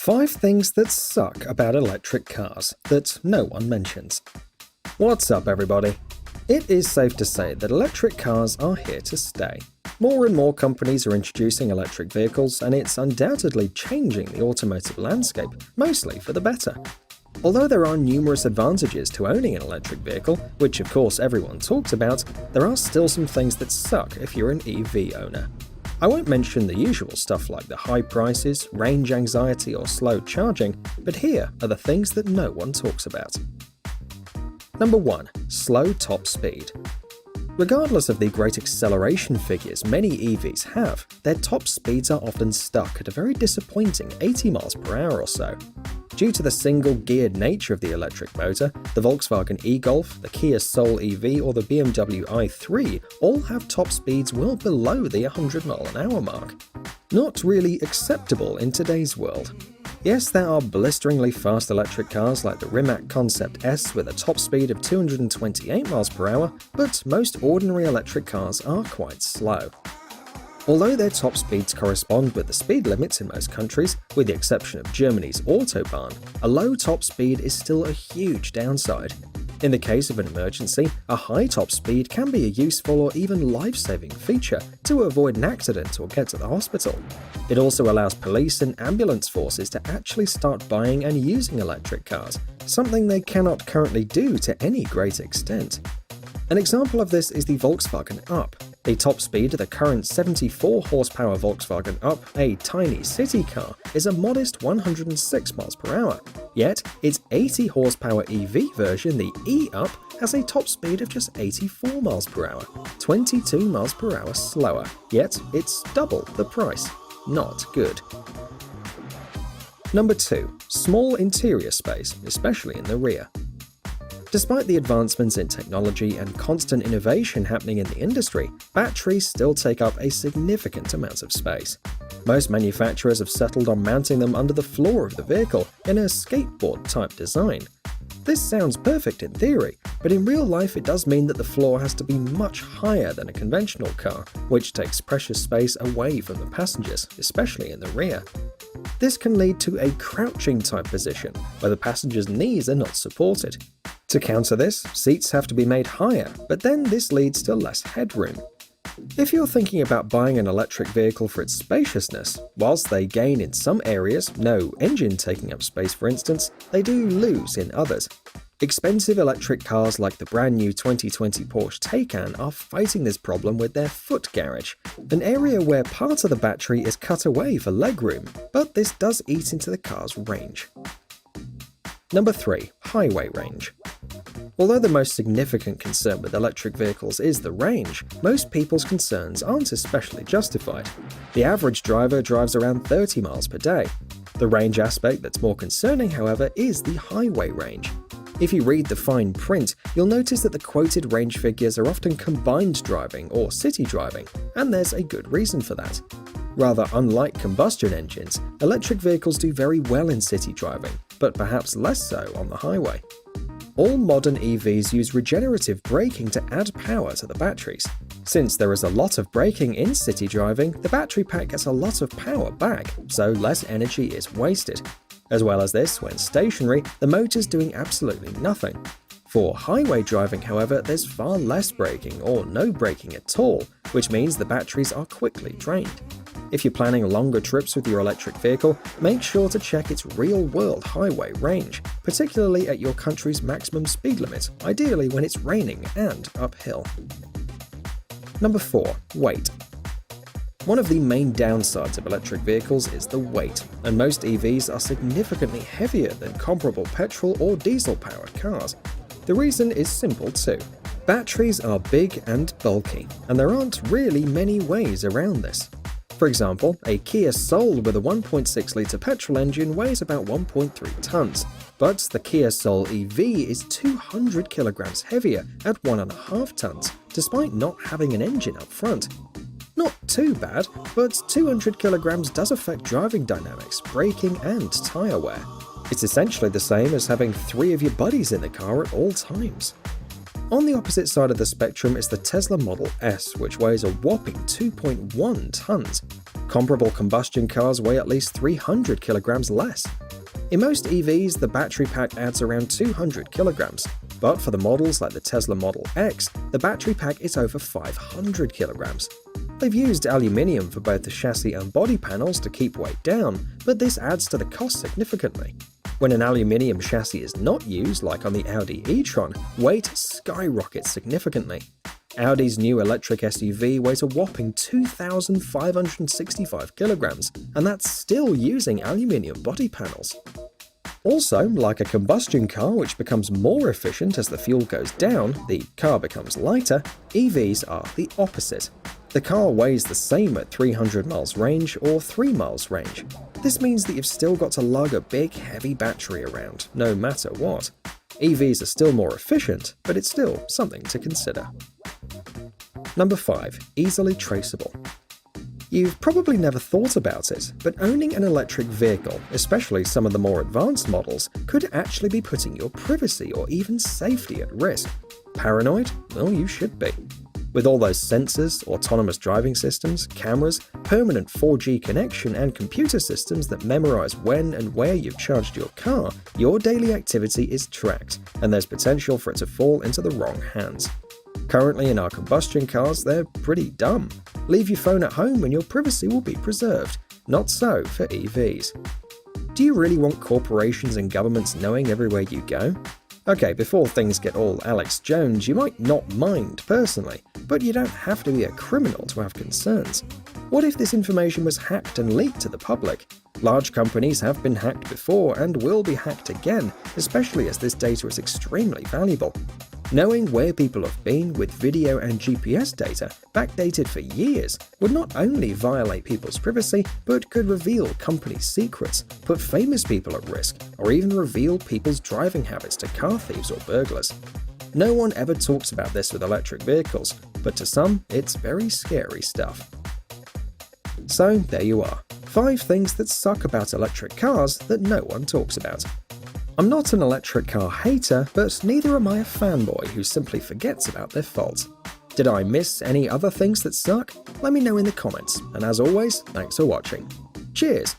5 things that suck about electric cars that no one mentions. What's up, everybody? It is safe to say that electric cars are here to stay. More and more companies are introducing electric vehicles, and it's undoubtedly changing the automotive landscape, mostly for the better. Although there are numerous advantages to owning an electric vehicle, which of course everyone talks about, there are still some things that suck if you're an EV owner. I won't mention the usual stuff like the high prices, range anxiety, or slow charging, but here are the things that no one talks about. Number 1. Slow top speed. Regardless of the great acceleration figures many EVs have, their top speeds are often stuck at a very disappointing 80 miles per hour or so. Due to the single-geared nature of the electric motor, the Volkswagen e-Golf, the Kia Soul EV, or the BMW i3 all have top speeds well below the 100 mph mark. Not really acceptable in today's world. Yes, there are blisteringly fast electric cars like the Rimac Concept S with a top speed of 228 miles per hour, but most ordinary electric cars are quite slow. Although their top speeds correspond with the speed limits in most countries, with the exception of Germany's Autobahn, a low top speed is still a huge downside. In the case of an emergency, a high top speed can be a useful or even life-saving feature to avoid an accident or get to the hospital. It also allows police and ambulance forces to actually start buying and using electric cars, something they cannot currently do to any great extent. An example of this is the Volkswagen Up. The top speed of the current 74 horsepower Volkswagen Up, a tiny city car, is a modest 106 miles per hour. Yet, its 80 horsepower EV version, the e-Up, has a top speed of just 84 miles per hour, 22 miles per hour slower. Yet, it's double the price. Not good. Number 2. Small interior space, especially in the rear. Despite the advancements in technology and constant innovation happening in the industry, batteries still take up a significant amount of space. Most manufacturers have settled on mounting them under the floor of the vehicle in a skateboard-type design. This sounds perfect in theory, but in real life it does mean that the floor has to be much higher than a conventional car, which takes precious space away from the passengers, especially in the rear. This can lead to a crouching-type position, where the passenger's knees are not supported. To counter this, seats have to be made higher, but then this leads to less headroom. If you're thinking about buying an electric vehicle for its spaciousness, whilst they gain in some areas, no engine taking up space for instance, they do lose in others. Expensive electric cars like the brand new 2020 Porsche Taycan are fighting this problem with their foot garage, an area where part of the battery is cut away for legroom, but this does eat into the car's range. Number 3. Highway range. Although the most significant concern with electric vehicles is the range, most people's concerns aren't especially justified. The average driver drives around 30 miles per day. The range aspect that's more concerning, however, is the highway range. If you read the fine print, you'll notice that the quoted range figures are often combined driving or city driving, and there's a good reason for that. Rather unlike combustion engines, electric vehicles do very well in city driving, but perhaps less so on the highway. All modern EVs use regenerative braking to add power to the batteries. Since there is a lot of braking in city driving, the battery pack gets a lot of power back, so less energy is wasted. As well as this, when stationary, the motor's doing absolutely nothing. For highway driving, however, there's far less braking or no braking at all, which means the batteries are quickly drained. If you're planning longer trips with your electric vehicle, make sure to check its real-world highway range, particularly at your country's maximum speed limit, ideally when it's raining and uphill. Number 4. Weight. One of the main downsides of electric vehicles is the weight, and most EVs are significantly heavier than comparable petrol or diesel-powered cars. The reason is simple too. Batteries are big and bulky, and there aren't really many ways around this. For example, a Kia Soul with a 1.6-litre petrol engine weighs about 1.3 tons, but the Kia Soul EV is 200 kilograms heavier at 1.5 tons, despite not having an engine up front. Not too bad, but 200 kilograms does affect driving dynamics, braking, and tyre wear. It's essentially the same as having 3 of your buddies in the car at all times. On the opposite side of the spectrum is the Tesla Model S, which weighs a whopping 2.1 tons. Comparable combustion cars weigh at least 300 kilograms less. In most EVs, the battery pack adds around 200 kilograms, but for the models like the Tesla Model X, the battery pack is over 500 kilograms. They've used aluminium for both the chassis and body panels to keep weight down, but this adds to the cost significantly. When an aluminium chassis is not used, like on the Audi e-tron, weight skyrockets significantly. Audi's new electric SUV weighs a whopping 2,565 kilograms, and that's still using aluminium body panels. Also, like a combustion car which becomes more efficient as the fuel goes down, the car becomes lighter, EVs are the opposite. The car weighs the same at 300 miles range or 3 miles range. This means that you've still got to lug a big, heavy battery around, no matter what. EVs are still more efficient, but it's still something to consider. Number 5. Easily traceable. You've probably never thought about it, but owning an electric vehicle, especially some of the more advanced models, could actually be putting your privacy or even safety at risk. Paranoid? Well, you should be. With all those sensors, autonomous driving systems, cameras, permanent 4G connection, and computer systems that memorize when and where you've charged your car, your daily activity is tracked, and there's potential for it to fall into the wrong hands. Currently in our combustion cars, they're pretty dumb. Leave your phone at home and your privacy will be preserved. Not so for EVs. Do you really want corporations and governments knowing everywhere you go? Okay, before things get all Alex Jones, you might not mind personally, but you don't have to be a criminal to have concerns. What if this information was hacked and leaked to the public? Large companies have been hacked before and will be hacked again, especially as this data is extremely valuable. Knowing where people have been with video and GPS data, backdated for years, would not only violate people's privacy, but could reveal company secrets, put famous people at risk, or even reveal people's driving habits to car thieves or burglars. No one ever talks about this with electric vehicles, but to some, it's very scary stuff. So there you are, 5 things that suck about electric cars that no one talks about. I'm not an electric car hater, but neither am I a fanboy who simply forgets about their faults. Did I miss any other things that suck? Let me know in the comments, and as always, thanks for watching. Cheers!